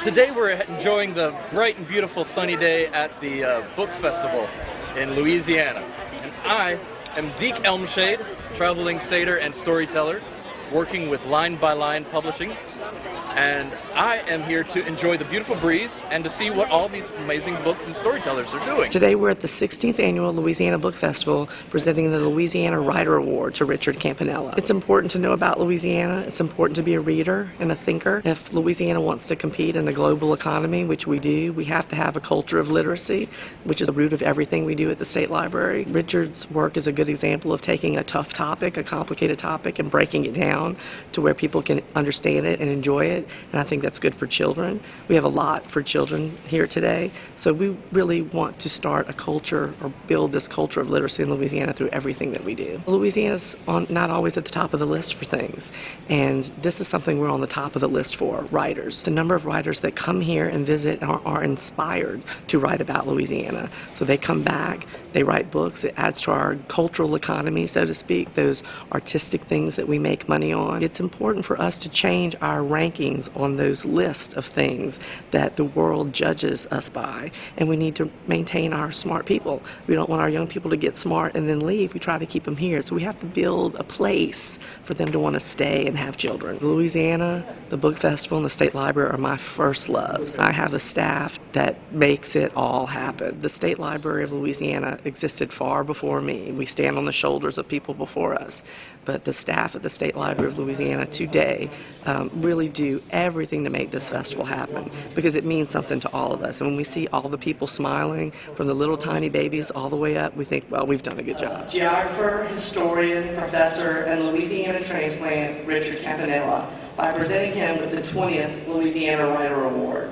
Today we're enjoying the bright and beautiful sunny day at the book festival in Louisiana. And I am Zeke Elmshade, traveling satyr and storyteller, working with Line by Line Publishing. And I am here to enjoy the beautiful breeze and to see what all these amazing books and storytellers are doing. Today we're at the 16th Annual Louisiana Book Festival presenting the Louisiana Writer Award to Richard Campanella. It's important to know about Louisiana. It's important to be a reader and a thinker. If Louisiana wants to compete in a global economy, which we do, we have to have a culture of literacy, which is the root of everything we do at the State Library. Richard's work is a good example of taking a tough topic, a complicated topic, and breaking it down to where people can understand it and enjoy it. And I think that's good for children. We have a lot for children here today, so we really want to start a culture or build this culture of literacy in Louisiana through everything that we do. Louisiana's not always at the top of the list for things, and this is something we're on the top of the list for, writers. The number of writers that come here and visit are inspired to write about Louisiana. So they come back, they write books, it adds to our cultural economy, so to speak, those artistic things that we make money on. It's important for us to change our rankings on those lists of things that the world judges us by, and we need to maintain our smart people. We don't want our young people to get smart and then leave. We try to keep them here, so we have to build a place for them to want to stay and have children. Louisiana, the Book Festival, and the State Library are my first loves. I have a staff that makes it all happen. The State Library of Louisiana existed far before me. We stand on the shoulders of people before us, but the staff at the State Library of Louisiana today really do everything to make this festival happen, because it means something to all of us. And when we see all the people smiling, from the little tiny babies all the way up, we think, well, we've done a good job. Geographer, historian, professor, and Louisiana transplant Richard Campanella, by presenting him with the 20th Louisiana Writer Award.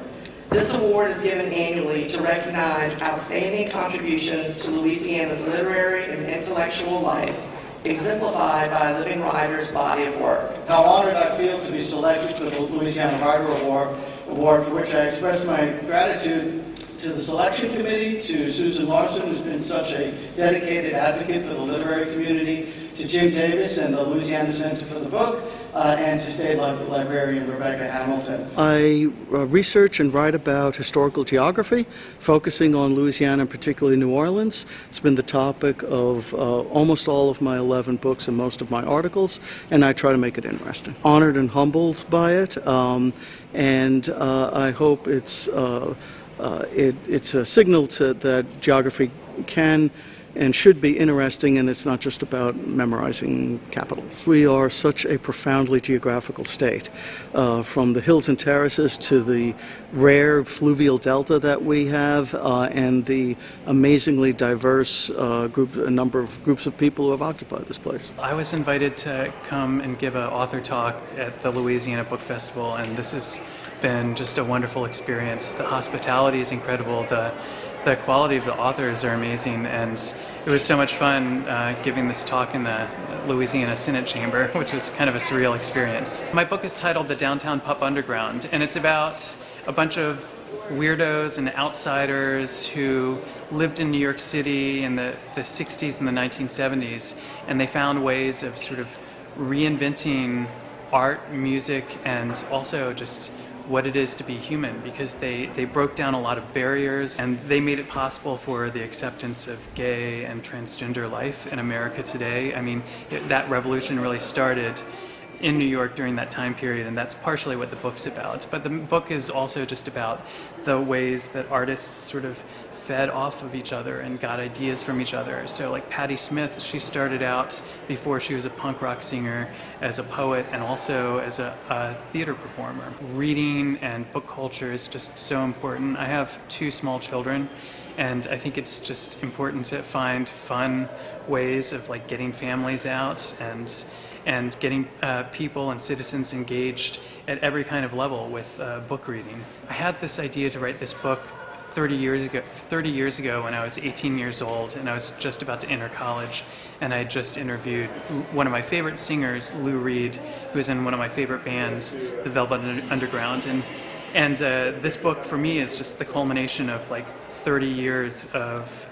This award is given annually to recognize outstanding contributions to Louisiana's literary and intellectual life, exemplified by a living writer's body of work. How honored I feel to be selected for the Louisiana Writer Award, for which I express my gratitude to the selection committee, to Susan Larson, who's been such a dedicated advocate for the literary community, to Jim Davis and the Louisiana Center for the Book, and to State Librarian Rebecca Hamilton. I research and write about historical geography, focusing on Louisiana and particularly New Orleans. It's been the topic of almost all of my 11 books and most of my articles, and I try to make it interesting. Honored and humbled by it, and I hope it's a signal that geography can and should be interesting, and it's not just about memorizing capitals. We are such a profoundly geographical state, from the hills and terraces to the rare fluvial delta that we have, and the amazingly diverse number of groups of people who have occupied this place. I was invited to come and give an author talk at the Louisiana Book Festival, and this has been just a wonderful experience. The hospitality is incredible. The quality of the authors are amazing, and it was so much fun giving this talk in the Louisiana Senate Chamber, which was kind of a surreal experience. My book is titled The Downtown Pup Underground, and it's about a bunch of weirdos and outsiders who lived in New York City in the 60s and the 1970s, and they found ways of sort of reinventing art, music, and also just what it is to be human, because they broke down a lot of barriers, and they made it possible for the acceptance of gay and transgender life in America today. I mean, that revolution really started in New York during that time period, and that's partially what the book's about. But the book is also just about the ways that artists sort of fed off of each other and got ideas from each other. So like Patti Smith, she started out before she was a punk rock singer as a poet and also as a theater performer. Reading and book culture is just so important. I have 2 small children, and I think it's just important to find fun ways of like getting families out and getting people and citizens engaged at every kind of level with book reading. I had this idea to write this book 30 years ago when I was 18 years old, and I was just about to enter college, and I just interviewed one of my favorite singers, Lou Reed, who was in one of my favorite bands, the Velvet Underground, and this book for me is just the culmination of like 30 years of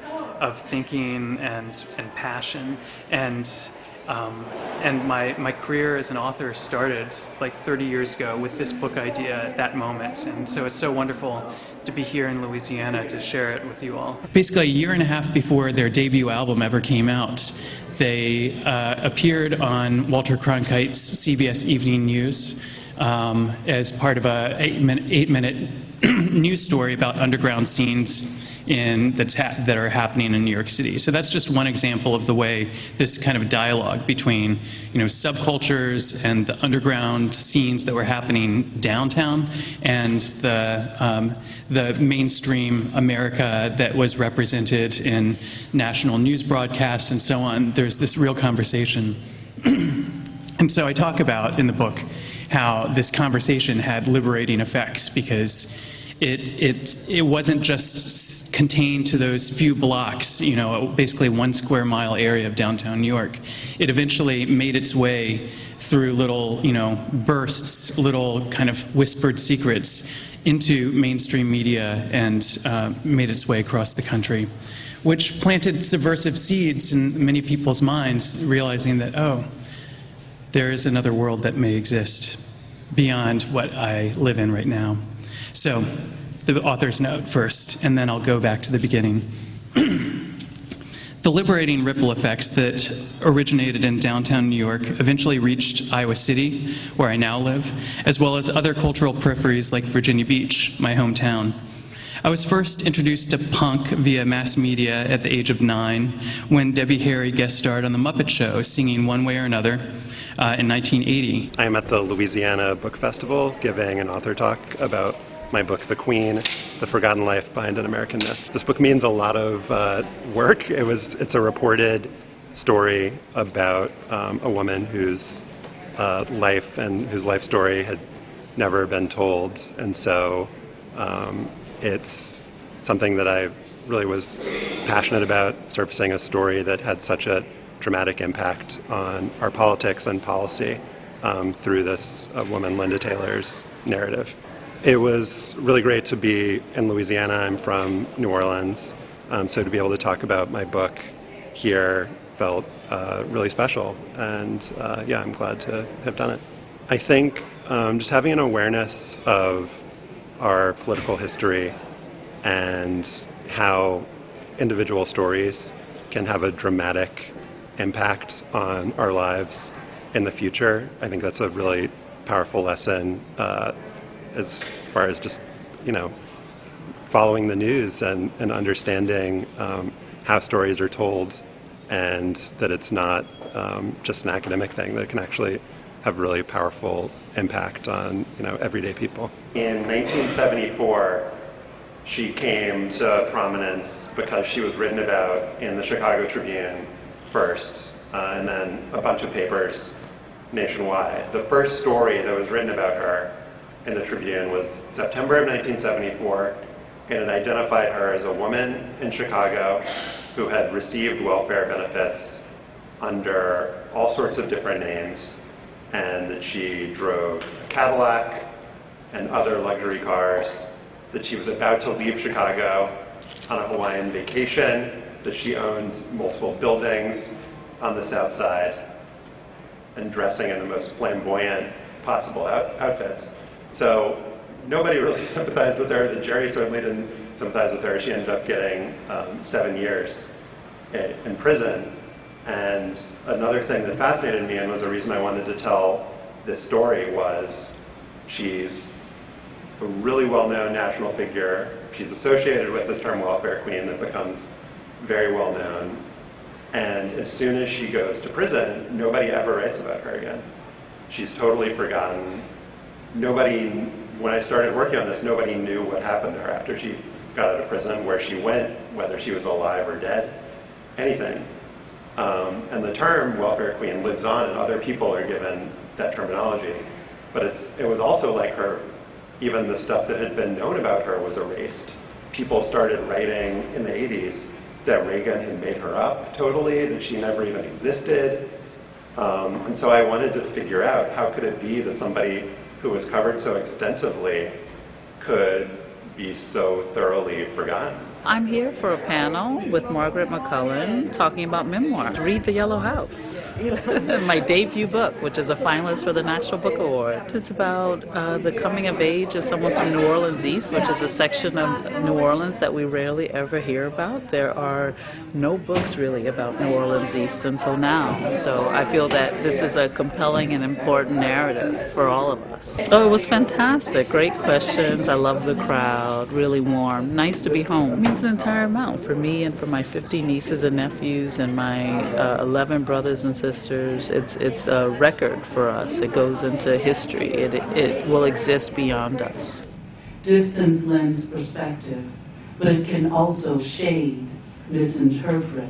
thinking and passion, and And my career as an author started like 30 years ago with this book idea at that moment. And so it's so wonderful to be here in Louisiana to share it with you all. Basically, a year and a half before their debut album ever came out, they appeared on Walter Cronkite's CBS Evening News as part of a 8-minute news story about underground scenes that are happening in New York City. So that's just one example of the way this kind of dialogue between, subcultures and the underground scenes that were happening downtown and the mainstream America that was represented in national news broadcasts and so on. There's this real conversation. And so I talk about in the book how this conversation had liberating effects because it wasn't just contained to those few blocks, basically 1 square mile area of downtown New York. It eventually made its way through little, bursts, little kind of whispered secrets into mainstream media and made its way across the country, which planted subversive seeds in many people's minds, realizing that, there is another world that may exist beyond what I live in right now. So, the author's note first, and then I'll go back to the beginning. The liberating ripple effects that originated in downtown New York eventually reached Iowa City, where I now live, as well as other cultural peripheries like Virginia Beach, my hometown. I was first introduced to punk via mass media at the age of 9 when Debbie Harry guest starred on The Muppet Show singing One Way or Another in 1980. I am at the Louisiana Book Festival giving an author talk about my book, The Queen, The Forgotten Life Behind an American Myth. This book means a lot of work. It's a reported story about a woman whose life story had never been told. And so it's something that I really was passionate about, surfacing a story that had such a dramatic impact on our politics and policy through this woman, Linda Taylor's narrative. It was really great to be in Louisiana. I'm from New Orleans, so to be able to talk about my book here felt really special, and I'm glad to have done it. I think just having an awareness of our political history and how individual stories can have a dramatic impact on our lives in the future. I think that's a really powerful lesson as far as just, following the news and understanding how stories are told, and that it's not just an academic thing, that it can actually have really powerful impact on, everyday people. In 1974, she came to prominence because she was written about in the Chicago Tribune first, and then a bunch of papers nationwide. The first story that was written about her in the Tribune was September of 1974, and it identified her as a woman in Chicago who had received welfare benefits under all sorts of different names, and that she drove a Cadillac and other luxury cars, that she was about to leave Chicago on a Hawaiian vacation, that she owned multiple buildings on the South Side, and dressing in the most flamboyant possible outfits. So nobody really sympathized with her. The jury certainly didn't sympathize with her. She ended up getting 7 years in prison. And another thing that fascinated me, and was a reason I wanted to tell this story, was she's a really well-known national figure. She's associated with this term welfare queen that becomes very well-known. And as soon as she goes to prison, nobody ever writes about her again. She's totally forgotten. When I started working on this, nobody knew what happened to her after she got out of prison, where she went, whether she was alive or dead, anything. And the term welfare queen lives on, and other people are given that terminology. But it was also like her, even the stuff that had been known about her was erased. People started writing in the 80s that Reagan had made her up totally, that she never even existed. And so I wanted to figure out, how could it be that somebody who was covered so extensively could be so thoroughly forgotten I'm here for a panel with Margaret McCullen talking about memoirs. Read The Yellow House, my debut book, which is a finalist for the National Book Award. It's about the coming of age of someone from New Orleans East, which is a section of New Orleans that we rarely ever hear about. There are no books really about New Orleans East until now, so I feel that this is a compelling and important narrative for all of us. Oh, it was fantastic. Great questions. I love the crowd. Really warm. Nice to be home. It means an entire amount for me and for my 50 nieces and nephews and my 11 brothers and sisters. It's a record for us. It goes into history. It will exist beyond us. Distance lends perspective, but it can also shade, misinterpret.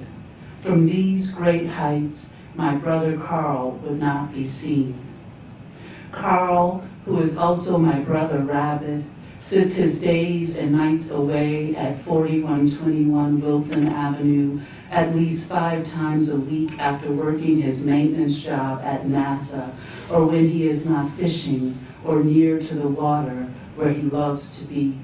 From these great heights, my brother Carl would not be seen. Carl, who is also my brother Rabbit, sits his days and nights away at 4121 Wilson Avenue at least 5 times a week after working his maintenance job at NASA, or when he is not fishing or near to the water where he loves to be.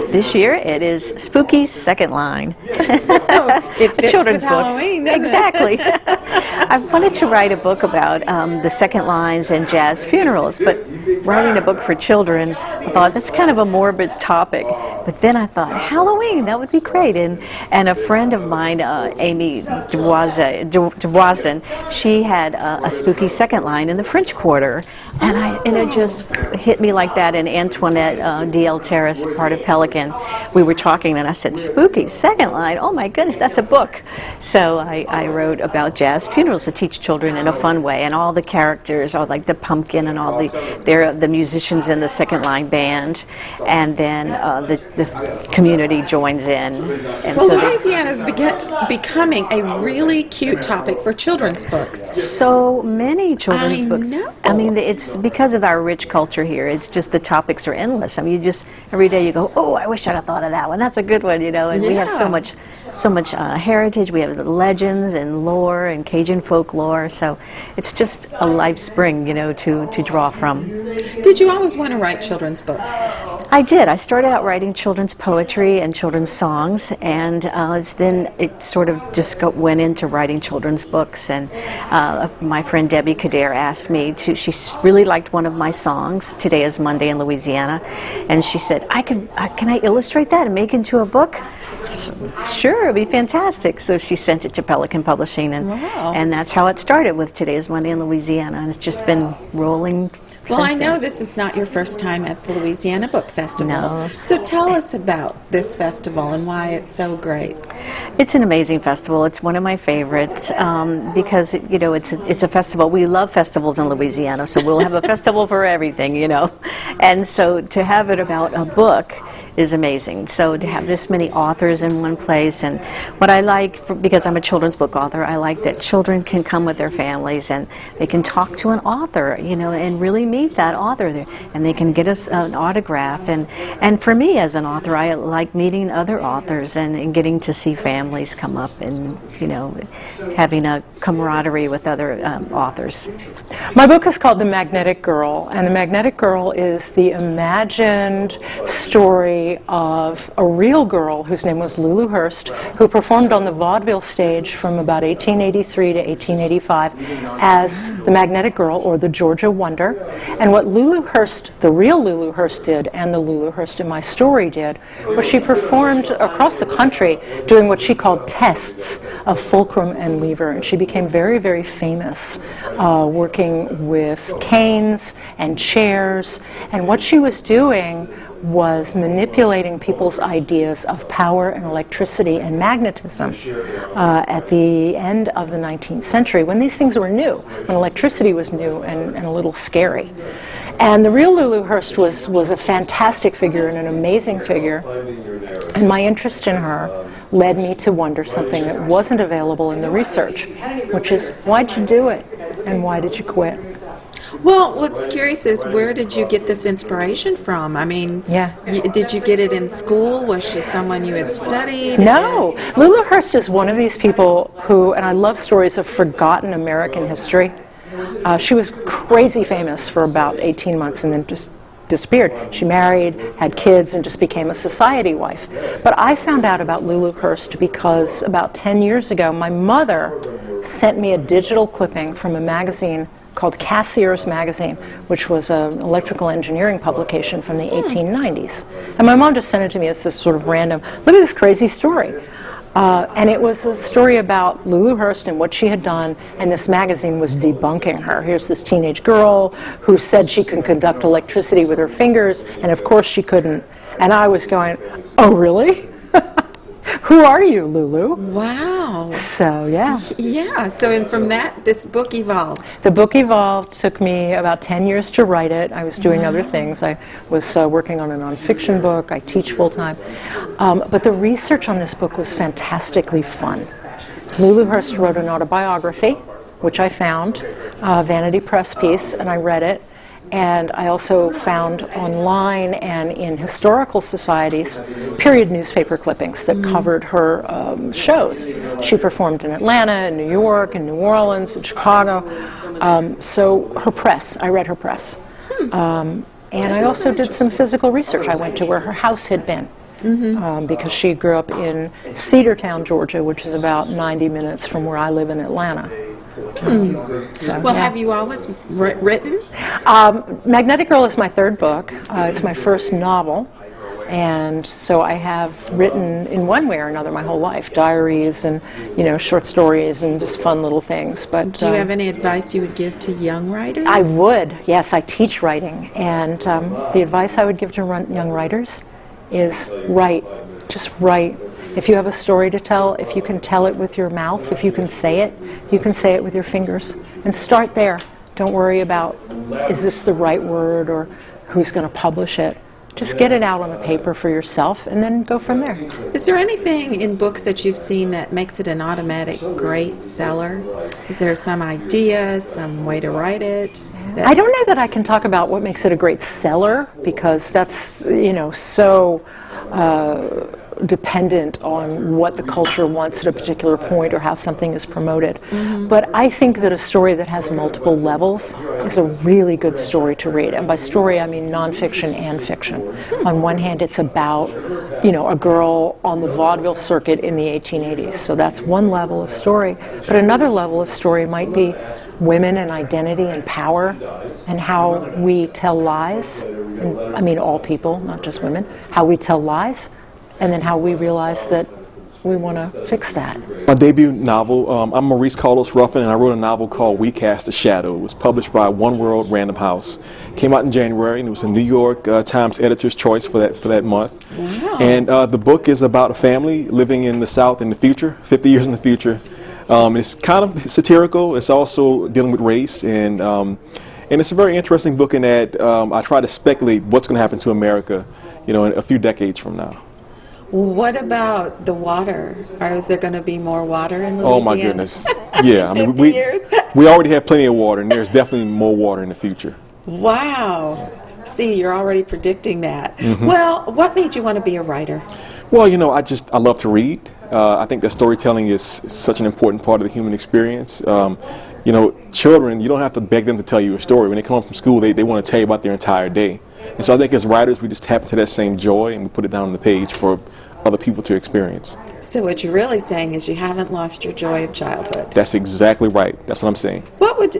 This year it is Spooky Second Line. It fits children's with book. Halloween, doesn't Exactly. I wanted to write a book about the second lines and jazz funerals, but writing a book for children, I thought that's kind of a morbid topic. But then I thought, Halloween, that would be great. And a friend of mine, Amy Devoisin, she had a spooky second line in the French Quarter. And it just hit me like that. And Antoinette D.L. Terrace, part of Pelican, we were talking, and I said, spooky second line, oh my goodness, that's a book. So I wrote about jazz funerals to teach children in a fun way, and all the characters are like the pumpkin and all they're the musicians in the second line band, and then the community joins in. And well, so Louisiana is becoming a really cute topic for children's books. So many children's books. Know. I mean, it's because of our rich culture here. It's just the topics are endless. I mean, you just every day you go, oh, I wish I'd have thought of that one. That's a good one, you know. And we have so much heritage. We have the legends and lore and Cajun folklore. So it's just a life spring, you know, to draw from. Did you always want to write children's books? I did. I started out writing children's poetry and children's songs, and then it sort of just went into writing children's books. And my friend Debbie Kader asked me to. She really liked one of my songs, "Today Is Monday in Louisiana," and she said, can I illustrate that and make it into a book? Sure, it'd be fantastic. So she sent it to Pelican Publishing, and that's how it started with Today Is Monday in Louisiana, and it's just been rolling. Well, I know this is not your first time at the Louisiana Book Festival. No. So tell us about this festival and why it's so great. It's an amazing festival. It's one of my favorites because, you know, it's a festival. We love festivals in Louisiana, so we'll have a festival for everything, you know. And so to have it about a book is amazing. So to have this many authors in one place, and what I like, because I'm a children's book author, I like that children can come with their families and they can talk to an author, you know, and really meet that author there, and they can get us an autograph. And for me as an author, I like meeting other authors and getting to see families come up and, you know, having a camaraderie with other authors. My book is called The Magnetic Girl, and The Magnetic Girl is the imagined story of a real girl whose name was Lulu Hurst, who performed on the vaudeville stage from about 1883 to 1885 as the Magnetic Girl, or the Georgia Wonder. And what Lulu Hurst, the real Lulu Hurst, did, and the Lulu Hurst in my story did, was she performed across the country doing what she called tests of fulcrum and lever, and she became very, very famous working with canes and chairs. And what she was doing was manipulating people's ideas of power and electricity and magnetism at the end of the 19th century, when these things were new, when electricity was new and a little scary. And the real Lulu Hurst was a fantastic figure and an amazing figure, and my interest in her led me to wonder something that wasn't available in the research, which is, why'd you do it and why did you quit? Well, what's curious is, where did you get this inspiration from? I mean, did you get it in school? Was she someone you had studied? No. Lulu Hurst is one of these people who, and I love stories of forgotten American history. She was crazy famous for about 18 months and then just disappeared. She married, had kids, and just became a society wife. But I found out about Lulu Hurst because about 10 years ago, my mother sent me a digital clipping from a magazine called Cassier's Magazine, which was an electrical engineering publication from the 1890s. And my mom just sent it to me as this sort of random, look at this crazy story. And it was a story about Lulu Hurst and what she had done, and this magazine was debunking her. Here's this teenage girl who said she could conduct electricity with her fingers, and of course she couldn't. And I was going, oh, really? Who are you, Lulu? Wow. So, yeah. Yeah, so and from that, this book evolved. The book evolved. Took me about 10 years to write it. I was doing other things. I was working on a nonfiction book. I teach full-time. But the research on this book was fantastically fun. Lulu Hurst wrote an autobiography, which I found, a Vanity Press piece, and I read it. And I also found online and in historical societies period newspaper clippings that covered her shows. She performed in Atlanta, in New York, in New Orleans, in Chicago. So her press, I read her press. And I also did some physical research. I went to where her house had been. Because she grew up in Cedartown, Georgia, which is about 90 minutes from where I live in Atlanta. Well, have you always written? Magnetic Girl is my third book. It's my first novel. And so I have written in one way or another my whole life, diaries and, short stories and just fun little things. But do you have any advice you would give to young writers? I would, yes. I teach writing. And the advice I would give to young writers is write. Just write. If you have a story to tell, if you can tell it with your mouth, if you can say it with your fingers. And start there. Don't worry about, is this the right word or who's going to publish it. Just get it out on the paper for yourself and then go from there. Is there anything in books that you've seen that makes it an automatic great seller? Is there some idea, some way to write it? I don't know that I can talk about what makes it a great seller because that's, so dependent on what the culture wants at a particular point or how something is promoted. But I think that a story that has multiple levels is a really good story to read. And by story, I mean nonfiction and fiction. On one hand, it's about, a girl on the vaudeville circuit in the 1880s. So that's one level of story. But another level of story might be women and identity and power and how we tell lies. And, I mean, all people, not just women. How we tell lies. And then how we realize that we want to fix that. My debut novel, I'm Maurice Ruffin, and I wrote a novel called We Cast a Shadow. It was published by One World Random House. Came out in January, and it was a New York Times Editor's Choice for that month. Wow. And the book is about a family living in the South in the future, 50 years in the future. It's kind of satirical. It's also dealing with race, and it's a very interesting book in that I try to speculate what's going to happen to America, in a few decades from now. What about the water? Is there going to be more water in Louisiana? Oh my goodness! Yeah, I mean, 50 years? we already have plenty of water, and there's definitely more water in the future. Wow! See, you're already predicting that. Well, what made you want to be a writer? Well, I love to read. I think that storytelling is such an important part of the human experience. Children, you don't have to beg them to tell you a story. When they come home from school, they want to tell you about their entire day. And so I think as writers, we just tap into that same joy and we put it down on the page for other people to experience. So what you're really saying is you haven't lost your joy of childhood. That's exactly right. That's what I'm saying.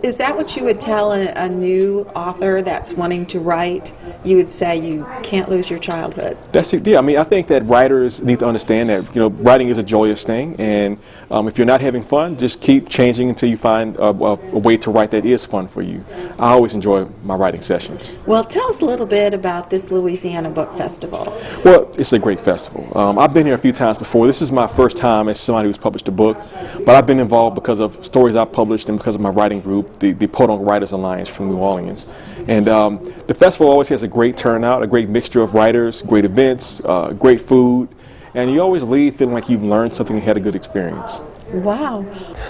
Is that what you would tell a new author that's wanting to write? You would say you can't lose your childhood. That's it. Yeah, I mean, I think that writers need to understand that, writing is a joyous thing. And if you're not having fun, just keep changing until you find a way to write that is fun for you. I always enjoy my writing sessions. Well, tell us a little bit about this Louisiana Book Festival. Well, it's a great festival. I've been here a few times before. This is my first time as somebody who's published a book, but I've been involved because of stories I've published and because of my writing group, the Podunk Writers Alliance from New Orleans. And the festival always has a great turnout, a great mixture of writers, great events, great food, and you always leave feeling like you've learned something and had a good experience. Wow.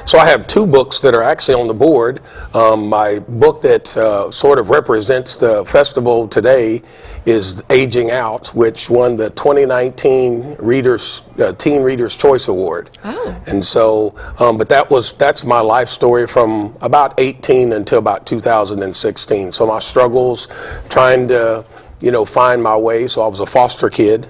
So I have two books that are actually on the board. My book that sort of represents the festival today is Aging Out, which won the 2019 Teen Reader's Choice Award. Oh. And so, but that's my life story from about 18 until about 2016. So my struggles trying to find my way. So I was a foster kid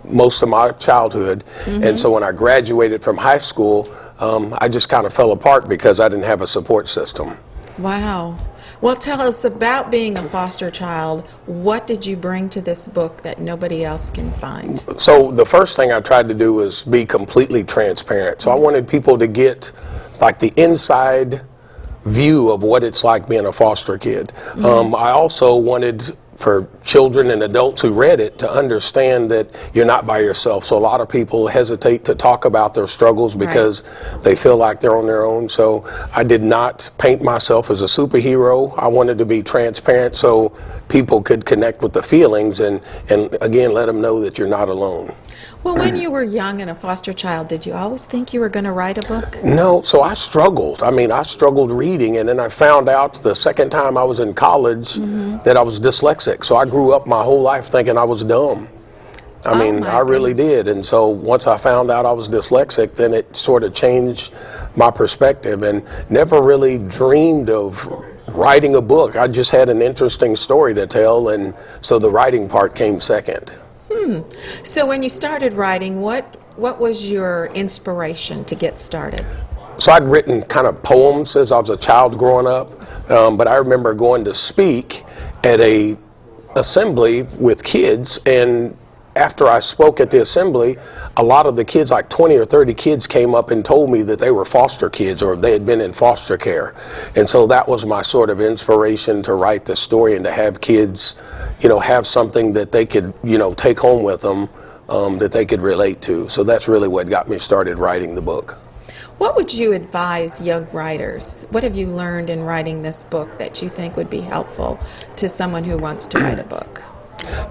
most of my childhood. And so when I graduated from high school, I just kind of fell apart because I didn't have a support system. Wow. Well, tell us about being a foster child. What did you bring to this book that nobody else can find? So the first thing I tried to do was be completely transparent. So I wanted people to get like the inside view of what it's like being a foster kid. I also wanted for children and adults who read it to understand that you're not by yourself. So a lot of people hesitate to talk about their struggles because they feel like they're on their own. So I did not paint myself as a superhero. I wanted to be transparent so people could connect with the feelings and again, let them know that you're not alone. Well, when you were young and a foster child, did you always think you were going to write a book? No, so I struggled. I mean, I struggled reading, and then I found out the second time I was in college that I was dyslexic. So I grew up my whole life thinking I was dumb. I mean, I really did. And so once I found out I was dyslexic, then it sort of changed my perspective, and never really dreamed of writing a book. I just had an interesting story to tell, and so the writing part came second. So when you started writing, what was your inspiration to get started? So I'd written kind of poems as I was a child growing up, but I remember going to speak at a assembly with kids, and after I spoke at the assembly, a lot of the kids, like 20 or 30 kids, came up and told me that they were foster kids or they had been in foster care. And so that was my sort of inspiration to write the story and to have kids, have something that they could, take home with them that they could relate to. So that's really what got me started writing the book. What would you advise young writers? What have you learned in writing this book that you think would be helpful to someone who wants to write a book?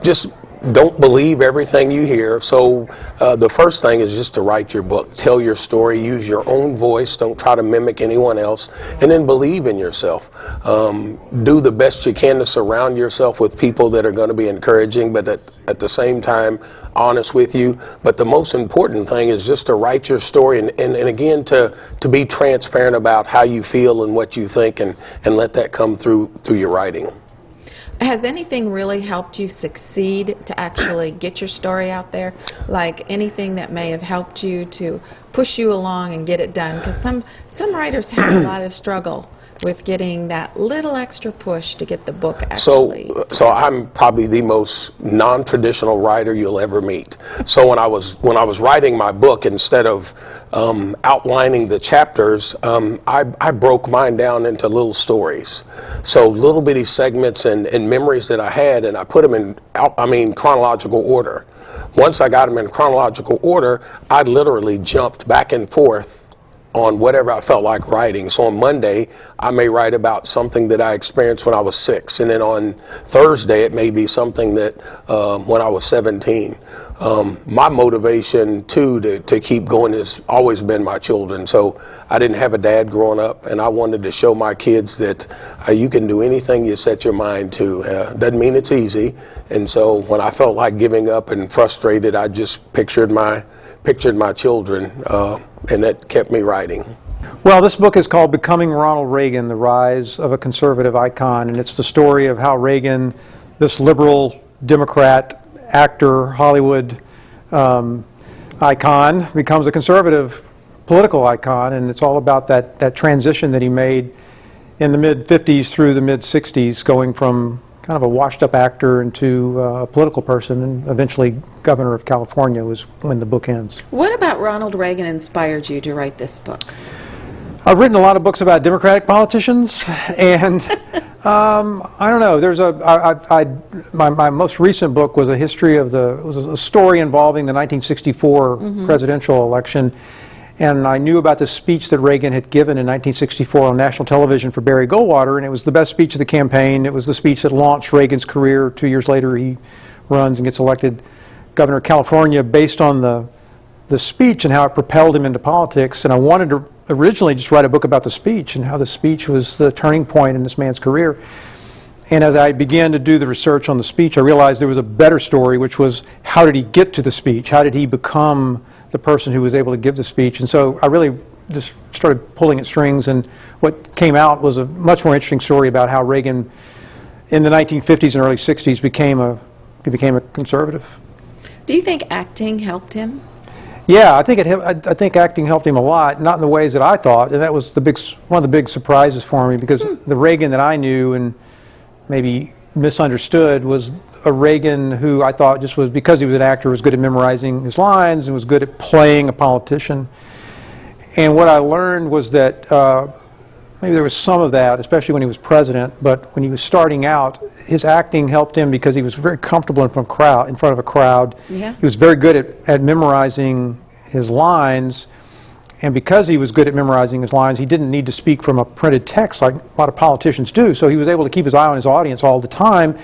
Just don't believe everything you hear. So the first thing is just to write your book. Tell your story. Use your own voice. Don't try to mimic anyone else. And then believe in yourself. Do the best you can to surround yourself with people that are going to be encouraging, but at the same time, honest with you. But the most important thing is just to write your story and again, to be transparent about how you feel and what you think, and let that come through your writing. Has anything really helped you succeed to actually get your story out there? Like anything that may have helped you to push you along and get it done? Because some writers have a lot of struggle with getting that little extra push to get the book actually. So I'm probably the most non-traditional writer you'll ever meet. So when I was writing my book, instead of outlining the chapters, I broke mine down into little stories. So little bitty segments and memories that I had, and I put them in chronological order. Once I got them in chronological order, I literally jumped back and forth on whatever I felt like writing. So on Monday, I may write about something that I experienced when I was 6, and then on Thursday, it may be something that when I was 17. My motivation too to keep going has always been my children. So I didn't have a dad growing up, and I wanted to show my kids that you can do anything you set your mind to. Doesn't mean it's easy. And so when I felt like giving up and frustrated, I just pictured my children, and that kept me writing. Well, this book is called Becoming Ronald Reagan, The Rise of a Conservative Icon, and it's the story of how Reagan, this liberal Democrat actor, Hollywood icon, becomes a conservative political icon, and it's all about that transition that he made in the mid-50s through the mid-60s, going from kind of a washed-up actor into a political person, and eventually governor of California was when the book ends. What about Ronald Reagan inspired you to write this book? I've written a lot of books about Democratic politicians, and I don't know. My most recent book was a history of was a story involving the 1964 presidential election. And I knew about the speech that Reagan had given in 1964 on national television for Barry Goldwater, and it was the best speech of the campaign. It was the speech that launched Reagan's career. 2 years later, he runs and gets elected governor of California based on the speech and how it propelled him into politics. And I wanted to originally just write a book about the speech and how the speech was the turning point in this man's career. And as I began to do the research on the speech, I realized there was a better story, which was how did he get to the speech? How did he become the person who was able to give the speech? And so I really just started pulling at strings, and what came out was a much more interesting story about how Reagan in the 1950s and early 60s became a conservative. Do you think acting helped him? Yeah, I think acting helped him a lot, not in the ways that I thought, and that was one of the big surprises for me, because the Reagan that I knew and maybe misunderstood was a Reagan who I thought just was, because he was an actor, was good at memorizing his lines and was good at playing a politician. And what I learned was that maybe there was some of that, especially when he was president, but when he was starting out, his acting helped him because he was very comfortable in front of a crowd. Yeah. He was very good at memorizing his lines, and because he was good at memorizing his lines, he didn't need to speak from a printed text like a lot of politicians do, so he was able to keep his eye on his audience all the time.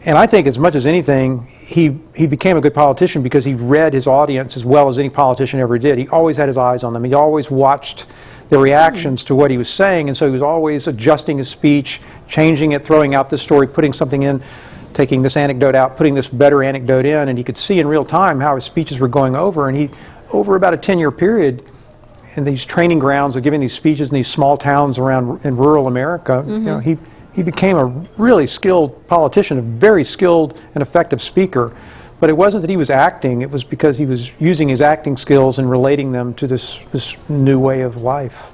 And I think as much as anything, he became a good politician because he read his audience as well as any politician ever did. He always had his eyes on them. He always watched the reactions to what he was saying, and so he was always adjusting his speech, changing it, throwing out this story, putting something in, taking this anecdote out, putting this better anecdote in, and he could see in real time how his speeches were going over. And he, over about a 10-year period, in these training grounds of giving these speeches in these small towns around in rural America, you know, he became a really skilled politician, a very skilled and effective speaker. But it wasn't that he was acting, it was because he was using his acting skills and relating them to this new way of life.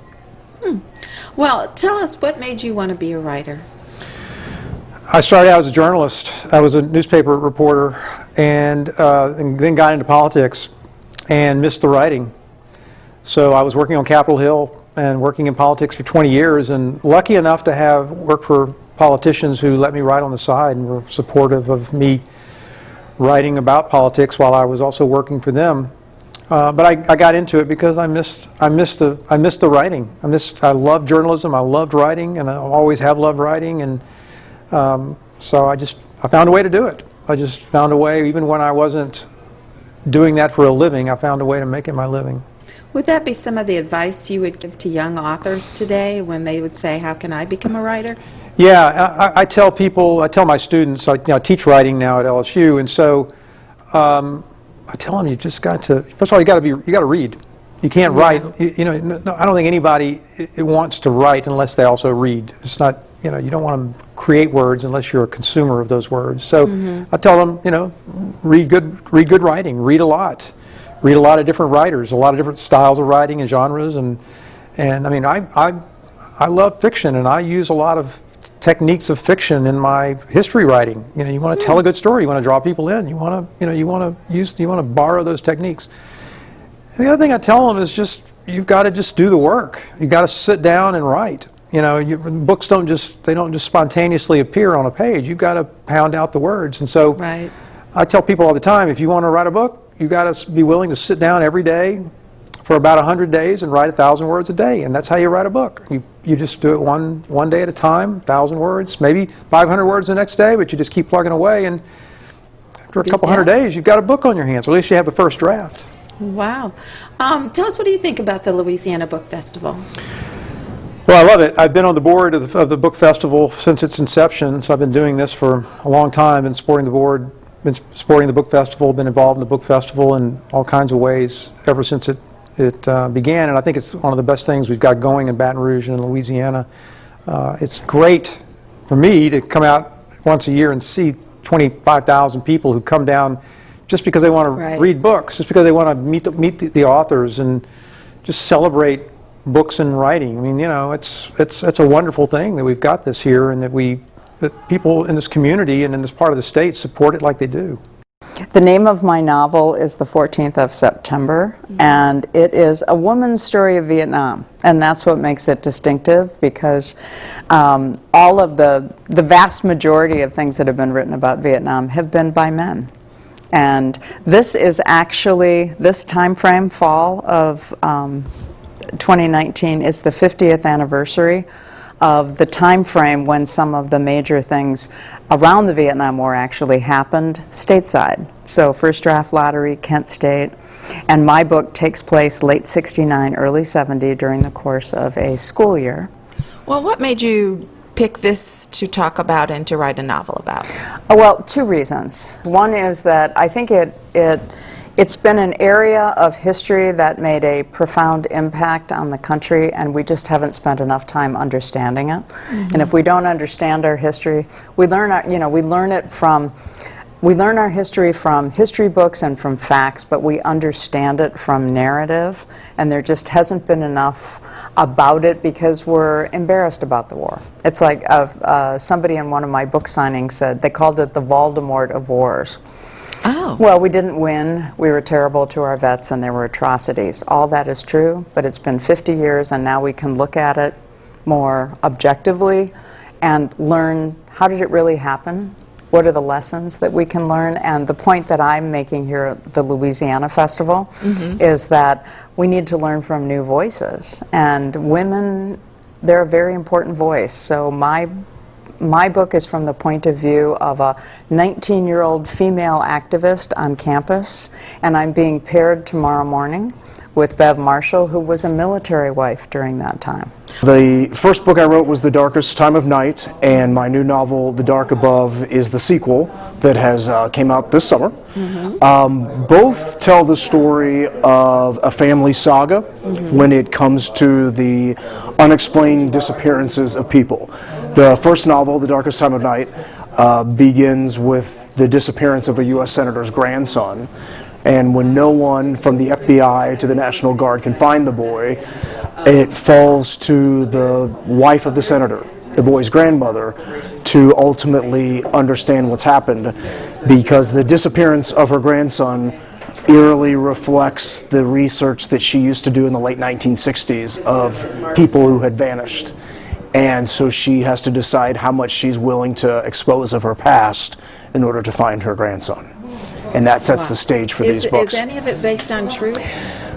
Well, tell us, what made you want to be a writer? I started out as a journalist. I was a newspaper reporter, and then got into politics and missed the writing. So I was working on Capitol Hill and working in politics for 20 years, and lucky enough to have worked for politicians who let me write on the side and were supportive of me writing about politics while I was also working for them. But I got into it because I missed the writing. I loved journalism. I loved writing, and I always have loved writing. And so I found a way to do it. I just found a way, even when I wasn't doing that for a living, I found a way to make it my living. Would that be some of the advice you would give to young authors today when they would say, how can I become a writer? Yeah, I tell people, I tell my students, I teach writing now at LSU, and so I tell them you just got to, first of all, you got to read. You can't write, I don't think anybody wants to write unless they also read. It's not, you don't want to create words unless you're a consumer of those words. So I tell them, read good writing, read a lot of different writers, a lot of different styles of writing and genres, and I mean, I love fiction, and I use a lot of techniques of fiction in my history writing. You want to tell a good story, you want to draw people in, you want to borrow those techniques. And the other thing I tell them is just, you've got to just do the work. You've got to sit down and write. Books don't just spontaneously appear on a page. You've got to pound out the words. And so I tell people all the time, if you want to write a book, you've got to be willing to sit down every day for about 100 days and write 1,000 words a day, and that's how you write a book. You just do it one day at a time, 1,000 words, maybe 500 words the next day, but you just keep plugging away, and after a couple hundred days, you've got a book on your hands, or at least you have the first draft. Wow. Tell us, what do you think about the Louisiana Book Festival? Well, I love it. I've been on the board of the book festival since its inception, so I've been doing this for a long time, and supporting the board, been supporting the book festival, been involved in the book festival in all kinds of ways ever since it began, and I think it's one of the best things we've got going in Baton Rouge and Louisiana. It's great for me to come out once a year and see 25,000 people who come down just because they want to read books, just because they want to meet the authors and just celebrate books and writing. I mean, it's a wonderful thing that we've got this here, and that people in this community and in this part of the state support it like they do. The name of my novel is The 14th of September, and it is a woman's story of Vietnam, and that's what makes it distinctive, because all of the vast majority of things that have been written about Vietnam have been by men. And this is actually, this time frame, fall of 2019, is the 50th anniversary of the time frame when some of the major things around the Vietnam War actually happened stateside. So first draft lottery, Kent State, and my book takes place late 69, early 70 during the course of a school year. Well, what made you pick this to talk about and to write a novel about? Well, two reasons. One is that I think it It's been an area of history that made a profound impact on the country, and we just haven't spent enough time understanding it. And if we don't understand our history, we learn our, we learn our history from history books and from facts, but we understand it from narrative, and there just hasn't been enough about it because we're embarrassed about the war. It's like somebody in one of my book signings said they called it the Voldemort of wars. Oh. Well, we didn't win. We were terrible to our vets, and there were atrocities. All that is true, but it's been 50 years, and now we can look at it more objectively and learn, how did it really happen? What are the lessons that we can learn? And the point that I'm making here at the Louisiana Festival is that we need to learn from new voices. And women, they're a very important voice. So my book is from the point of view of a 19-year-old female activist on campus, and I'm being paired tomorrow morning with Bev Marshall, who was a military wife during that time. The first book I wrote was The Darkest Time of Night, and my new novel, The Dark Above, is the sequel that has came out this summer. Both tell the story of a family saga when it comes to the unexplained disappearances of people. The first novel, The Darkest Time of Night, begins with the disappearance of a U.S. Senator's grandson. And when no one from the FBI to the National Guard can find the boy, it falls to the wife of the senator, the boy's grandmother, to ultimately understand what's happened, because the disappearance of her grandson eerily reflects the research that she used to do in the late 1960s of people who had vanished. And so she has to decide how much she's willing to expose of her past in order to find her grandson. And that sets the stage for these books. Is any of it based on truth?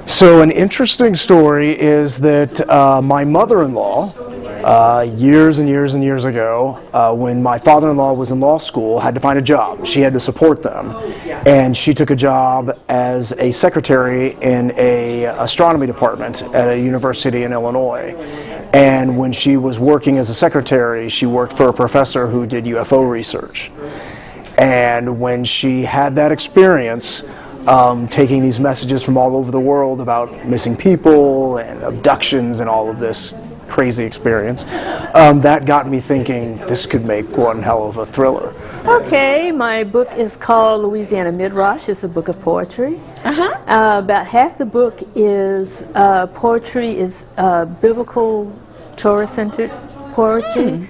So an interesting story is that my mother-in-law, years and years and years ago, when my father-in-law was in law school, had to find a job. She had to support them. And she took a job as a secretary in an astronomy department at a university in Illinois. And when she was working as a secretary, she worked for a professor who did UFO research. And when she had that experience, taking these messages from all over the world about missing people and abductions and all of this crazy experience, that got me thinking this could make one hell of a thriller. Okay, my book is called Louisiana Midrash. It's a book of poetry. About half the book is poetry, is biblical, Torah-centered poetry.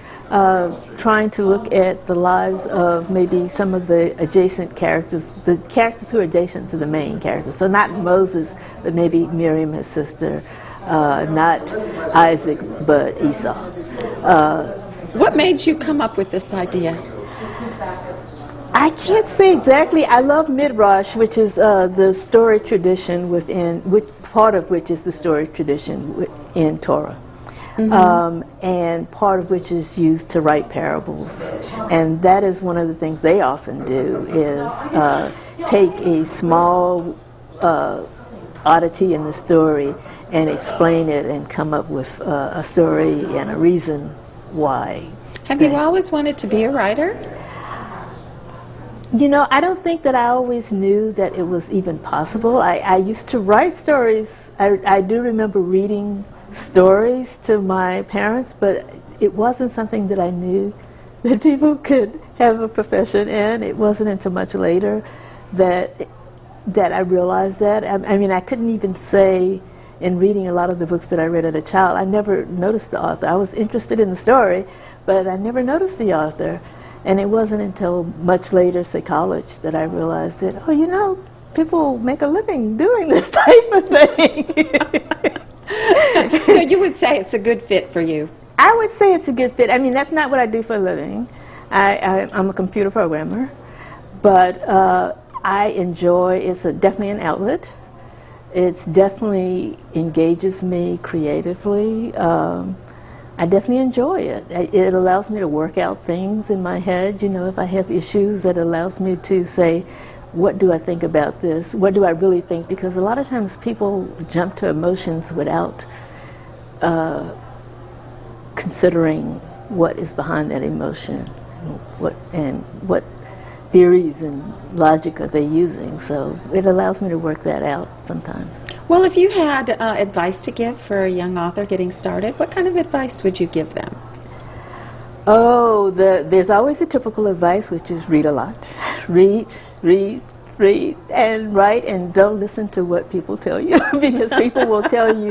Trying to look at the lives of maybe some of the adjacent characters, the characters who are adjacent to the main characters. So not Moses, but maybe Miriam, his sister, not Isaac, but Esau. What made you come up with this idea? I can't say exactly. I love Midrash, which is the story tradition within, which part of which is the story tradition in Torah. And part of which is used to write parables. And that is one of the things they often do, is take a small oddity in the story and explain it and come up with a story and a reason why. Have you always wanted to be a writer? You know, I don't think that I always knew that it was even possible. I used to write stories. I do remember reading stories to my parents, but it wasn't something that I knew that people could have a profession in. It wasn't until much later that I realized that. I mean, I couldn't even say, in reading a lot of the books that I read as a child, I never noticed the author. I was interested in the story, but I never noticed the author. And it wasn't until much later, say college, that I realized that, oh, you know, people make a living doing this type of thing. So you would say it's a good fit for you? I would say it's a good fit. I mean, that's not what I do for a living. I'm a computer programmer, but I enjoy, it's definitely an outlet. It definitely engages me creatively. I definitely enjoy it. It allows me to work out things in my head. You know, if I have issues, that allows me to say, what do I think about this? What do I really think? Because a lot of times people jump to emotions without considering what is behind that emotion, and what theories and logic are they using. So it allows me to work that out sometimes. Well, if you had advice to give for a young author getting started, what kind of advice would you give them? Oh, there's always the typical advice, which is read a lot. Read, and write, and don't listen to what people tell you, because people will tell you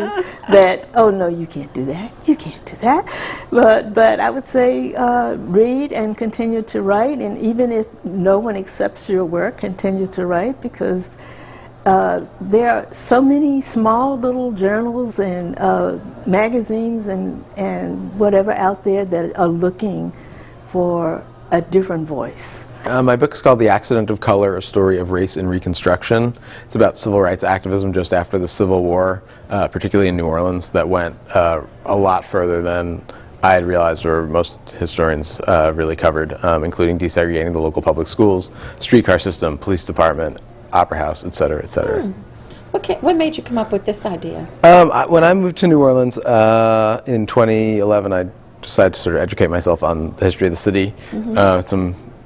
that, oh no, you can't do that, you can't do that. But I would say read and continue to write, and even if no one accepts your work, continue to write, because there are so many small little journals and magazines and whatever out there that are looking for a different voice. My book is called The Accident of Color, A Story of Race in Reconstruction. It's about civil rights activism just after the Civil War, particularly in New Orleans, that went a lot further than I had realized or most historians really covered, including desegregating the local public schools, streetcar system, police department, opera house, et cetera, et cetera. What made you come up with this idea? When I moved to New Orleans in 2011, I decided to sort of educate myself on the history of the city.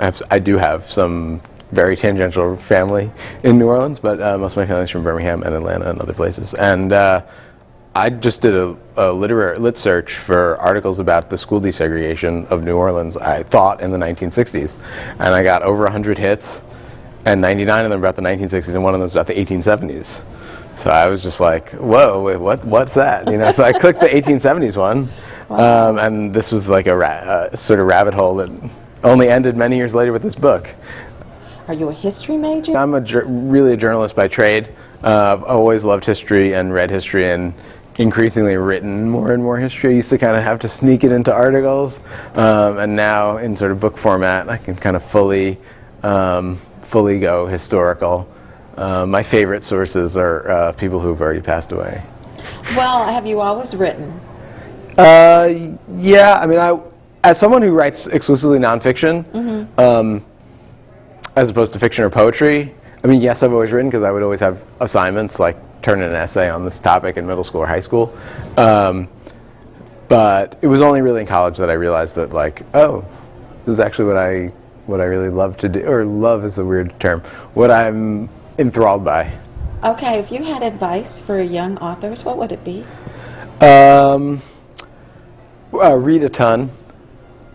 I do have some very tangential family in New Orleans, but most of my family is from Birmingham and Atlanta and other places. And I just did a lit search for articles about the school desegregation of New Orleans, I thought, in the 1960s. And I got over 100 hits, and 99 of them about the 1960s, and one of them was about the 1870s. So I was just like, whoa, wait, what's that? You know, so I clicked the 1870s one, and this was like a sort of rabbit hole that only ended many years later with this book. Are you a history major? I'm really a journalist by trade. I've always loved history and read history and increasingly written more and more history. I used to kind of have to sneak it into articles, and now in sort of book format, I can kind of fully go historical. My favorite sources are people who've already passed away. Well, have you always written? Yeah, I mean, as someone who writes exclusively nonfiction, as opposed to fiction or poetry, I mean, yes, I've always written because I would always have assignments like turn in an essay on this topic in middle school or high school. But it was only really in college that I realized that, like, oh, this is actually what I really love to do, or love is a weird term, what I'm enthralled by. Okay, if you had advice for young authors, what would it be? Read a ton,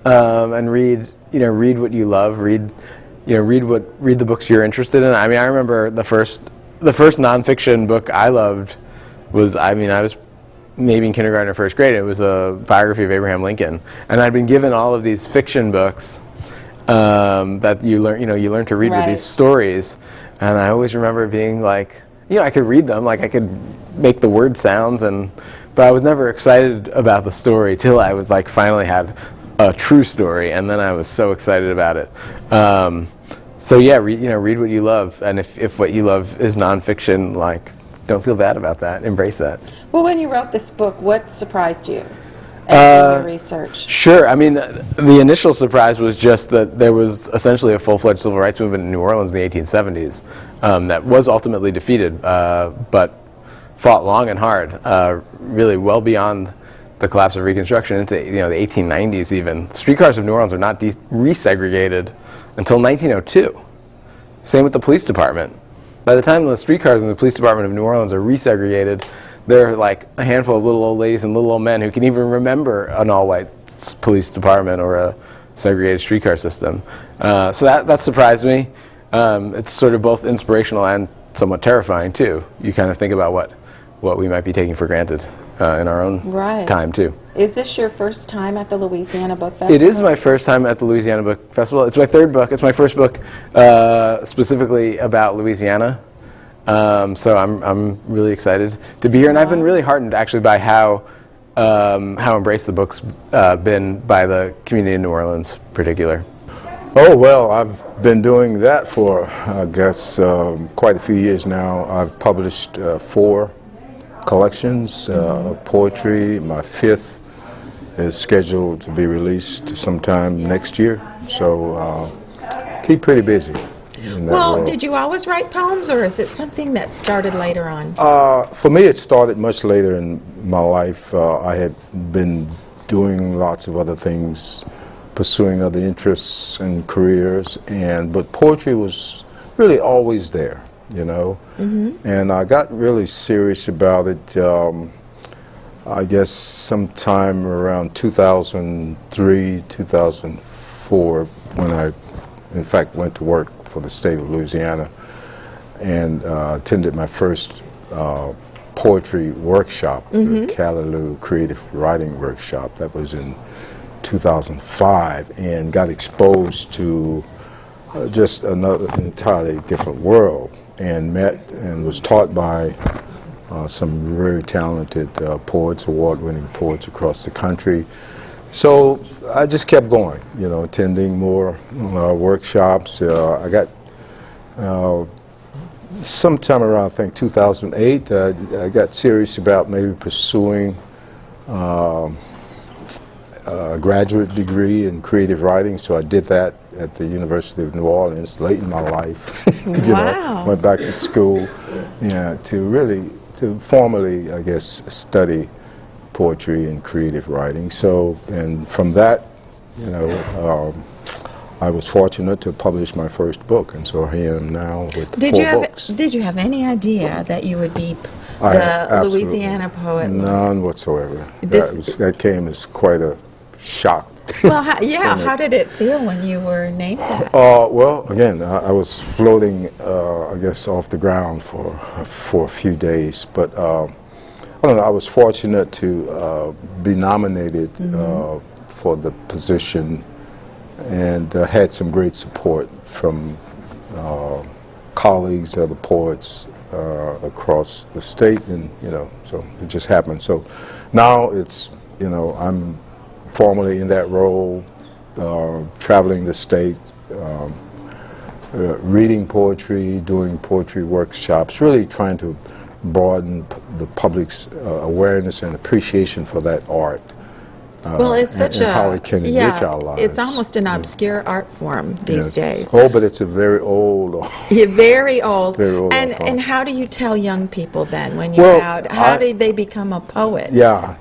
and read what you love. Read the books you're interested in. I mean, I remember the first nonfiction book I loved was, I was maybe in kindergarten or first grade. It was a biography of Abraham Lincoln, and I'd been given all of these fiction books that you learn to read with these stories, and I always remember being like, I could read them, like I could make the word sounds, but I was never excited about the story till I was like finally had a true story, and then I was so excited about it. So yeah, read what you love, and if what you love is nonfiction, like, don't feel bad about that. Embrace that. Well, when you wrote this book, what surprised you as your research? Sure. I mean, the initial surprise was just that there was essentially a full-fledged civil rights movement in New Orleans in the 1870s that was ultimately defeated, but fought long and hard, really well beyond the collapse of Reconstruction into the 1890s even. Streetcars of New Orleans are not resegregated until 1902. Same with the police department. By the time the streetcars in the police department of New Orleans are resegregated, there are like a handful of little old ladies and little old men who can even remember an all-white police department or a segregated streetcar system. So that surprised me. It's sort of both inspirational and somewhat terrifying too. You kind of think about what we might be taking for granted in our own time too. Is this your first time at the Louisiana Book Festival? It is my first time at the Louisiana Book Festival. It's my third book. It's my first book specifically about Louisiana. So I'm really excited to be here, and I've been really heartened actually by how embraced the book's been by the community in New Orleans in particular. Oh, well, I've been doing that for, I guess, quite a few years now. I've published 4 collections of poetry. My 5th is scheduled to be released sometime next year. So keep pretty busy. Well, did you always write poems, or is it something that started later on? For me, it started much later in my life. I had been doing lots of other things pursuing other interests and careers, but poetry was really always there, you know. And I got really serious about it, I guess sometime around 2003, 2004, when I, in fact, went to work for the state of Louisiana and attended my first poetry workshop, the Callaloo Creative Writing Workshop. That was in 2005, and got exposed to just another entirely different world, and met and was taught by some very talented poets, award-winning poets across the country. So I just kept going, you know, attending more workshops. I got sometime around, I think, 2008, I got serious about maybe pursuing a graduate degree in creative writing, so I did that at the University of New Orleans late in my life. You know, went back to school, to formally, I guess, study poetry and creative writing. So, and from that, you know, I was fortunate to publish my first book, and so here I am now with four books. Did you have any idea that you would be the Louisiana poet? None whatsoever. That came as quite a shock. Well, how did it feel when you were named that? Well, again, I was floating, I guess, off the ground for a few days, but I don't know, I was fortunate to be nominated for the position, and had some great support from colleagues, other poets across the state, and you know, so it just happened. So now it's, you know, I'm formally in that role, traveling the state, reading poetry, doing poetry workshops, really trying to broaden the public's awareness and appreciation for that art. Well, it's such and how it can enrich our lives. It's almost an obscure art form these days. Oh, but it's a very old. Very old. Very old. And how do you tell young people then when you're out? How did they become a poet? Yeah,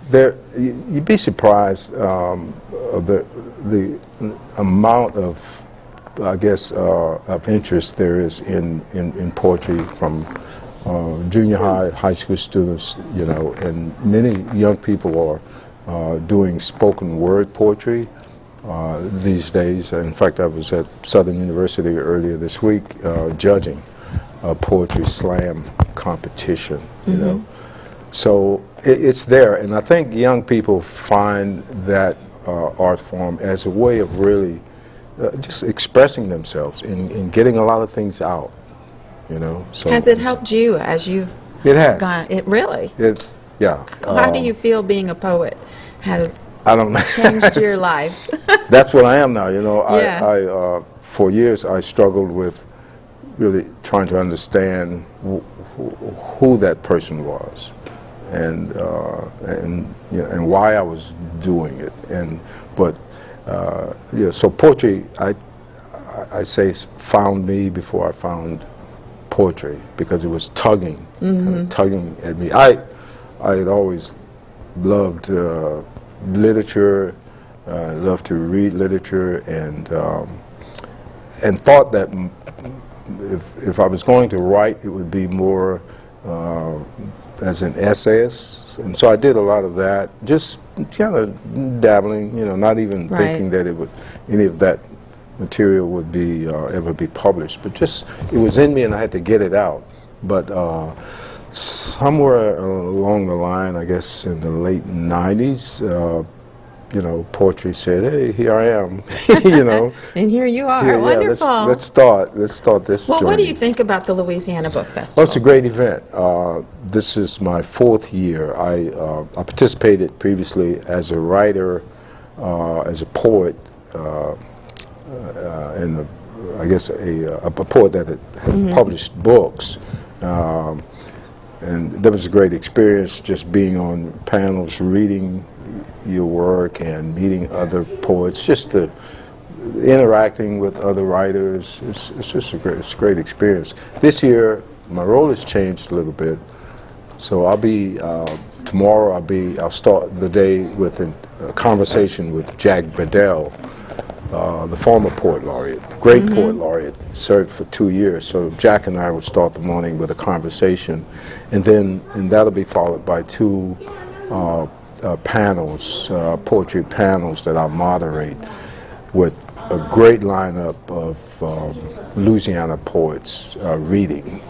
you'd be surprised the amount of, I guess, of interest there is in poetry from junior high school students, you know, and many young people are doing spoken word poetry these days. In fact, I was at Southern University earlier this week judging a poetry slam competition, you know. So it's there, and I think young people find that art form as a way of really just expressing themselves and getting a lot of things out, you know. So has it helped you as you've gone? It really? Yeah. How do you feel being a poet has changed your life? That's what I am now, you know. Yeah. I for years I struggled with really trying to understand who that person was, and you know, and why I was doing it, so poetry, I say, found me before I found poetry, because it was tugging, kind of tugging at me. I had always loved literature, loved to read literature, and thought that if I was going to write, it would be more as an essayist, and so I did a lot of that, just kind of dabbling, you know, not even thinking that any of that material would be ever be published, but just it was in me, and I had to get it out. But somewhere along the line, I guess in the late 90s, you know, poetry said, "Hey, here I am," you know. And here you are. Wonderful. Let's start this Well, journey. what do you think about the Louisiana Book Festival? Well, it's a great event. This is my 4th year. I participated previously as a writer, as a poet, and I guess a poet that had published books. And that was a great experience, just being on panels, reading your work and meeting other poets, just interacting with other writers. It's just a great experience. This year, my role has changed a little bit. So I'll be, tomorrow I'll start the day with a conversation with Jack Bedell, the former Poet Laureate, great Poet Laureate, served for 2 years. So Jack and I would start the morning with a conversation, and that'll be followed by 2 panels, poetry panels that I'll moderate with a great lineup of Louisiana poets reading.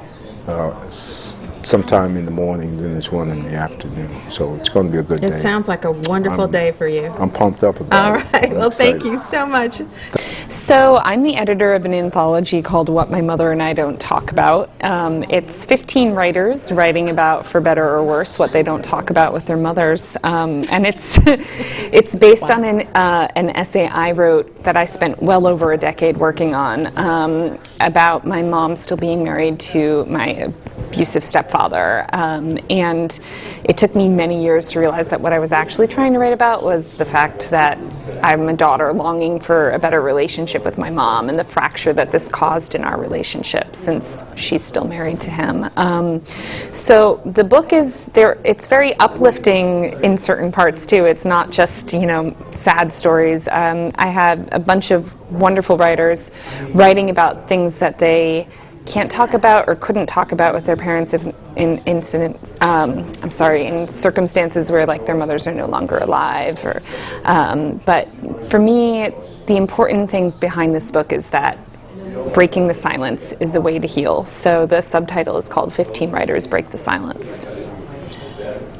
Sometime in the morning, then there's one in the afternoon. So it's going to be a good day. It sounds like a wonderful day for you. I'm pumped up about All it. right. I'm Well, thank excited. you so much. So I'm the editor of an anthology called What My Mother and I Don't Talk About. It's 15 writers writing about, for better or worse, what they don't talk about with their mothers. And it's it's based on an essay I wrote that I spent well over a decade working on about my mom still being married to my abusive stepfather. And it took me many years to realize that what I was actually trying to write about was the fact that I'm a daughter longing for a better relationship with my mom and the fracture that this caused in our relationship since she's still married to him. So the book is there, it's very uplifting in certain parts too. It's not just, sad stories. I had a bunch of wonderful writers writing about things that they can't talk about or couldn't talk about with their parents in circumstances where like their mothers are no longer alive. But for me, the important thing behind this book is that breaking the silence is a way to heal. So the subtitle is called 15 Writers Break the Silence.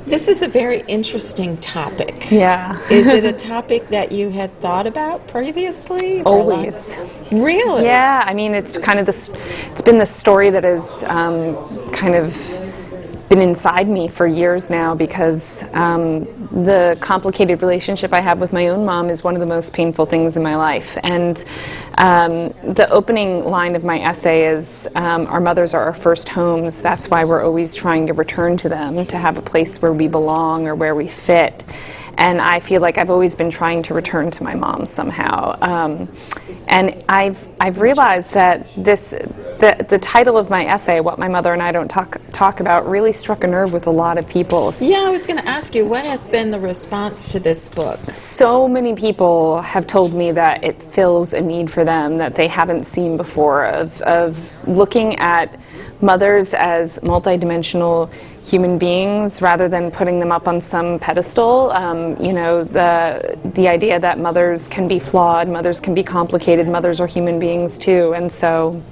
This is a very interesting topic. Yeah. Is it a topic that you had thought about previously? Always. Really? Yeah, I mean, it's kind of this, it's been the story that has kind of been inside me for years now because the complicated relationship I have with my own mom is one of the most painful things in my life. And the opening line of my essay is, our mothers are our first homes. That's why we're always trying to return to them, to have a place where we belong or where we fit. And I feel like I've always been trying to return to my mom somehow. And I've realized that the title of my essay, What My Mother and I Don't Talk About, really struck a nerve with a lot of people. Yeah, I was going to ask you, what has been the response to this book? So many people have told me that it fills a need for them that they haven't seen before, of looking at mothers as multidimensional human beings rather than putting them up on some pedestal. The idea that mothers can be flawed, mothers can be complicated, mothers are human beings too. And so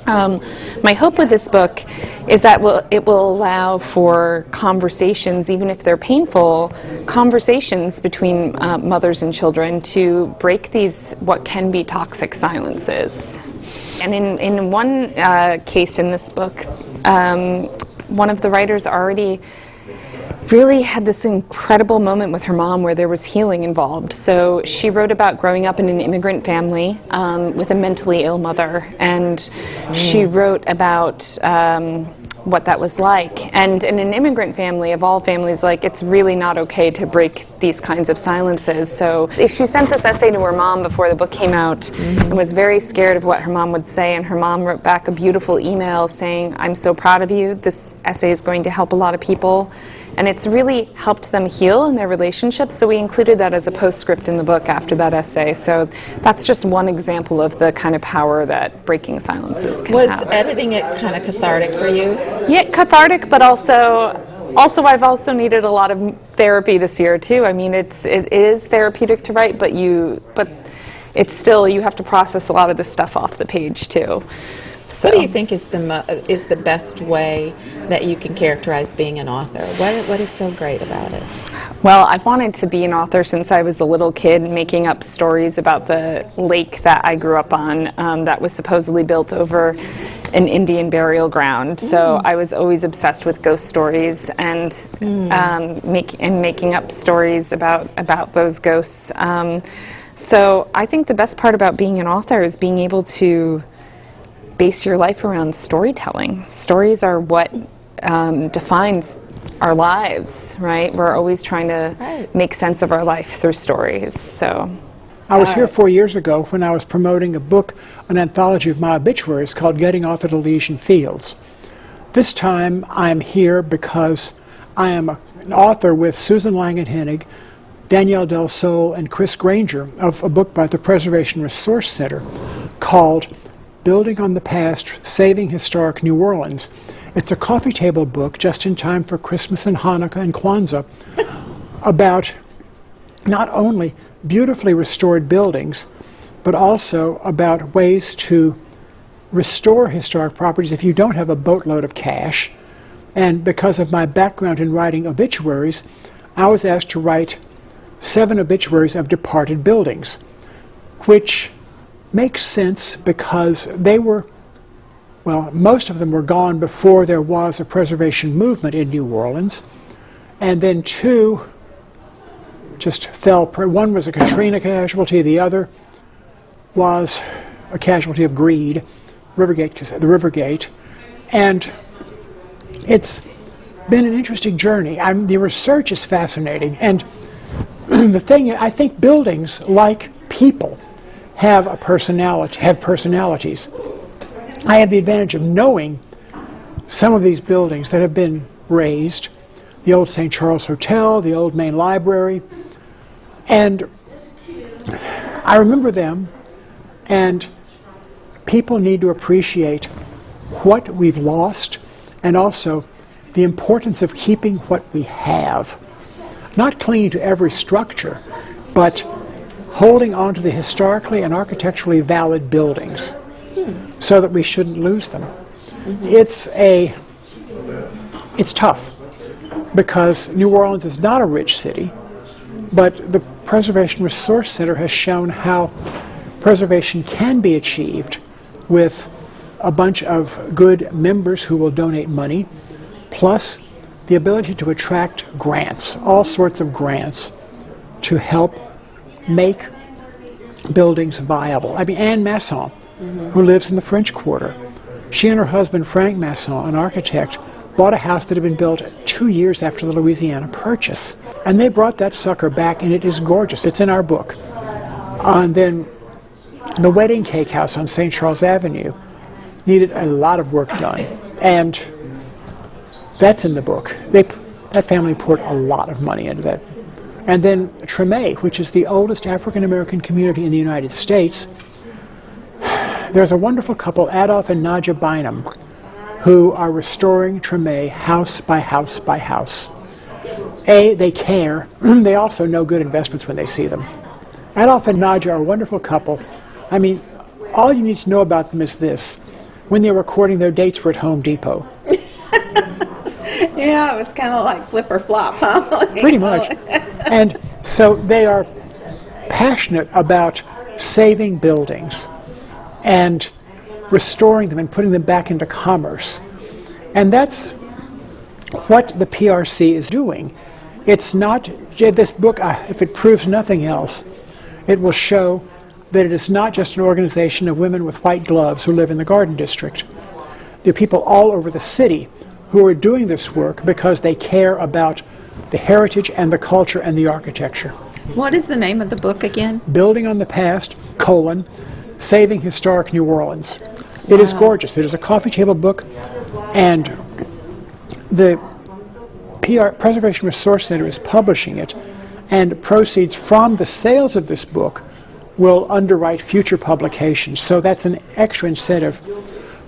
my hope with this book is that it will allow for conversations, even if they're painful, conversations between mothers and children to break these what can be toxic silences. And in one case in this book, one of the writers already really had this incredible moment with her mom where there was healing involved. So she wrote about growing up in an immigrant family with a mentally ill mother, and she wrote about what that was like. And in an immigrant family, of all families, like, it's really not okay to break these kinds of silences. So she sent this essay to her mom before the book came out and was very scared of what her mom would say, and her mom wrote back a beautiful email saying, "I'm so proud of you. This essay is going to help a lot of people." And it's really helped them heal in their relationships, so we included that as a postscript in the book after that essay. So that's just one example of the kind of power that breaking silences can have. Was editing it kind of cathartic for you? Yeah, cathartic, but also I've also needed a lot of therapy this year too. I mean, it is therapeutic to write, but it's still, you have to process a lot of this stuff off the page too. So. What do you think is the best way that you can characterize being an author? What is so great about it? Well, I've wanted to be an author since I was a little kid, making up stories about the lake that I grew up on that was supposedly built over an Indian burial ground. So I was always obsessed with ghost stories and making up stories about those ghosts. So I think the best part about being an author is being able to base your life around storytelling. Stories are what defines our lives, right? We're always trying to make sense of our life through stories. So I was here 4 years ago when I was promoting a book, an anthology of my obituaries called Getting Off at Elysian Fields. This time I'm here because I am an author with Susan Langan-Hennig Danielle Del Sol and Chris Granger of a book by the Preservation Resource Center called Building on the Past, Saving Historic New Orleans. It's a coffee table book just in time for Christmas and Hanukkah and Kwanzaa about not only beautifully restored buildings, but also about ways to restore historic properties if you don't have a boatload of cash. And because of my background in writing obituaries, I was asked to write 7 obituaries of departed buildings, which makes sense because they were, well, most of them were gone before there was a preservation movement in New Orleans, and then 2 just fell. One was a Katrina casualty, the other was a casualty of greed, the Rivergate, and it's been an interesting journey. The research is fascinating, and the thing, I think buildings, like people, have a personality, have personalities. I have the advantage of knowing some of these buildings that have been razed, the old St. Charles Hotel, the old Main Library, and I remember them, and people need to appreciate what we've lost and also the importance of keeping what we have. Not clinging to every structure, but holding on to the historically and architecturally valid buildings so that we shouldn't lose them. It's tough because New Orleans is not a rich city, but the Preservation Resource Center has shown how preservation can be achieved with a bunch of good members who will donate money, plus the ability to attract grants, all sorts of grants, to help make buildings viable. I mean, Anne Masson, who lives in the French Quarter, she and her husband, Frank Masson, an architect, bought a house that had been built 2 years after the Louisiana Purchase. And they brought that sucker back, and it is gorgeous. It's in our book. And then the Wedding Cake House on St. Charles Avenue needed a lot of work done. And that's in the book. That family poured a lot of money into that. And then Treme, which is the oldest African-American community in the United States, there's a wonderful couple, Adolph and Nadja Bynum, who are restoring Treme house by house by house. They care. They also know good investments when they see them. Adolph and Nadja are a wonderful couple. I mean, all you need to know about them is this. When they were recording, their dates were at Home Depot. Yeah, it was kind of like flip or flop, huh? Pretty much. And so they are passionate about saving buildings and restoring them and putting them back into commerce. And that's what the PRC is doing. It's not, this book, if it proves nothing else, it will show that it is not just an organization of women with white gloves who live in the Garden District. There are people all over the city who are doing this work because they care about the heritage and the culture and the architecture. What is the name of the book again? Building on the Past, Saving Historic New Orleans. It is gorgeous. It is a coffee table book, and the Preservation Resource Center is publishing it, and proceeds from the sales of this book will underwrite future publications. So that's an extra incentive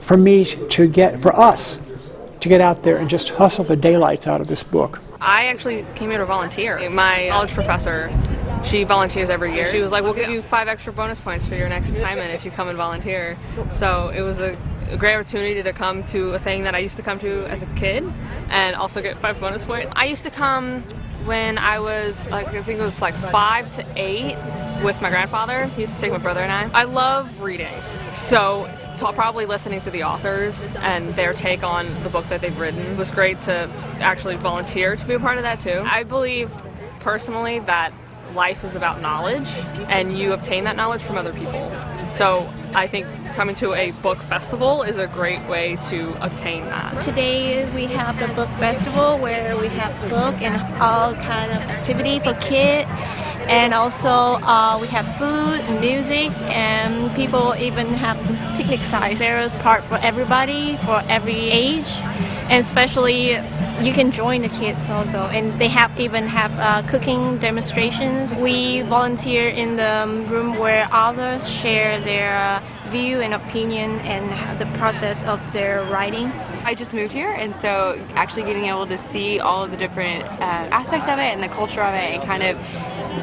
for us to get out there and just hustle the daylights out of this book. I actually came here to volunteer. My college professor, she volunteers every year. She was like, we'll give you 5 extra bonus points for your next assignment if you come and volunteer. So it was a great opportunity to come to a thing that I used to come to as a kid and also get 5 bonus points. I used to come when I was, I think it was 5 to 8 with my grandfather. He used to take my brother and I love reading. So probably listening to the authors and their take on the book that they've written was great to actually volunteer to be a part of that too. I believe personally that life is about knowledge and you obtain that knowledge from other people. So I think coming to a book festival is a great way to obtain that. Today we have the book festival where we have book and all kind of activity for kids. And also we have food, music, and people even have picnic size. There is part for everybody, for every age, and especially you can join the kids also, and they even have cooking demonstrations. We volunteer in the room where others share their view and opinion and the process of their writing. I just moved here, and so actually getting able to see all of the different aspects of it and the culture of it, and kind of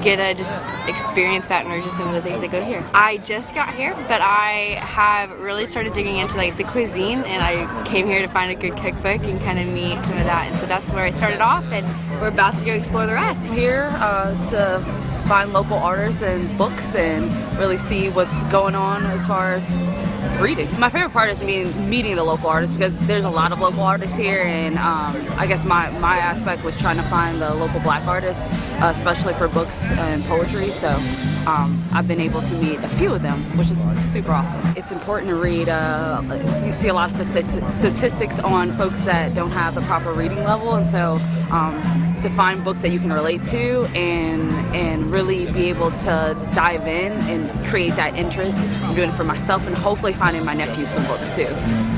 get a just experience Baton Rouge and some of the things that go here. I just got here, but I have really started digging into like the cuisine, and I came here to find a good cookbook and kind of meet some of that, and so that's where I started off, and we're about to go explore the rest. Here to find local artists and books and really see what's going on as far as reading. My favorite part is meeting the local artists, because there's a lot of local artists here, and I guess my aspect was trying to find the local black artists, especially for books and poetry, so I've been able to meet a few of them, which is super awesome. It's important to read. You see a lot of statistics on folks that don't have the proper reading level, and so to find books that you can relate to and really be able to dive in and create that interest. I'm doing it for myself and hopefully finding my nephews some books too,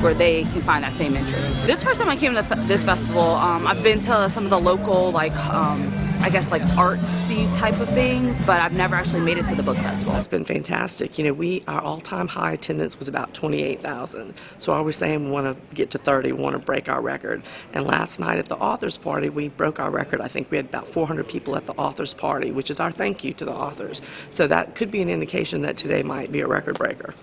where they can find that same interest. This first time I came to this festival, I've been to some of the local, I guess like artsy type of things, but I've never actually made it to the book festival. It's been fantastic. You know, our all-time high attendance was about 28,000. So I was saying we want to get to 30, we want to break our record. And last night at the authors party, we broke our record. I think we had about 400 people at the authors party, which is our thank you to the authors. So that could be an indication that today might be a record breaker.